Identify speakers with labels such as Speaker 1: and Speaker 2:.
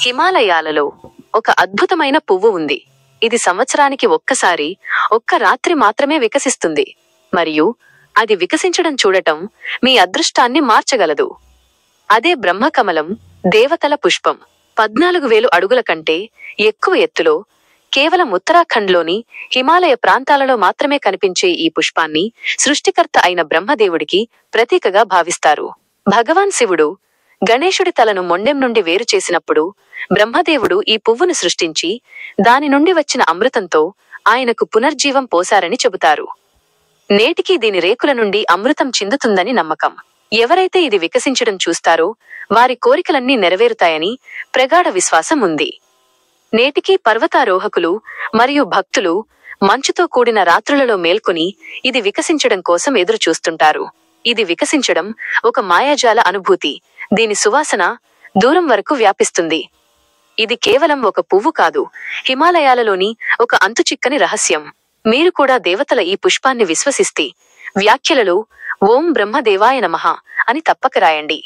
Speaker 1: హిమాలయాలలో ఒక అద్భుతమైన పువ్వు ఉంది. ఇది సంవత్సరానికి ఒక్కసారి, ఒక్క రాత్రి మాత్రమే వికసిస్తుంది. మరియు అది వికసించడం చూడటం మీ అదృష్టాన్ని మార్చగలదు. అదే బ్రహ్మకమలం, దేవతల పుష్పం. 14,000 అడుగుల కంటే ఎక్కువ ఎత్తులో, కేవలం ఉత్తరాఖండ్లోని హిమాలయ ప్రాంతాలలో మాత్రమే కనిపించే ఈ పుష్పాన్ని సృష్టికర్త అయిన బ్రహ్మదేవుడికి ప్రతీకగా భావిస్తారు. భగవాన్ శివుడు గణేశుడి తలను మొండెం నుండి వేరు చేసినప్పుడు బ్రహ్మదేవుడు ఈ పువ్వును సృష్టించి దాని నుండి వచ్చిన అమృతంతో ఆయనకు పునర్జీవం పోశారని చెబుతారు. నేటికీ దీని రేకుల నుండి అమృతం చిందుతుందని నమ్మకం. ఎవరైతే ఇది వికసించడం చూస్తారో వారి కోరికలన్నీ నెరవేరుతాయని ప్రగాఢ విశ్వాసం ఉంది. నేటికీ పర్వతారోహకులు మరియు భక్తులు మంచుతో కూడిన రాత్రులలో మేల్కొని ఇది వికసించడం కోసం ఎదురు చూస్తుంటారు. ఇది వికసించడం ఒక మాయాజాల అనుభూతి. దీని సువాసన దూరం వరకు వ్యాపిస్తుంది. ఇది కేవలం ఒక పువ్వు కాదు, హిమాలయాలలోని ఒక అంతుచిక్కని రహస్యం. మీరు కూడా దేవతల ఈ పుష్పాన్ని విశ్వసిస్తే వ్యాఖ్యలలో "ఓం బ్రహ్మదేవాయ నమః" అని తప్పక రాయండి.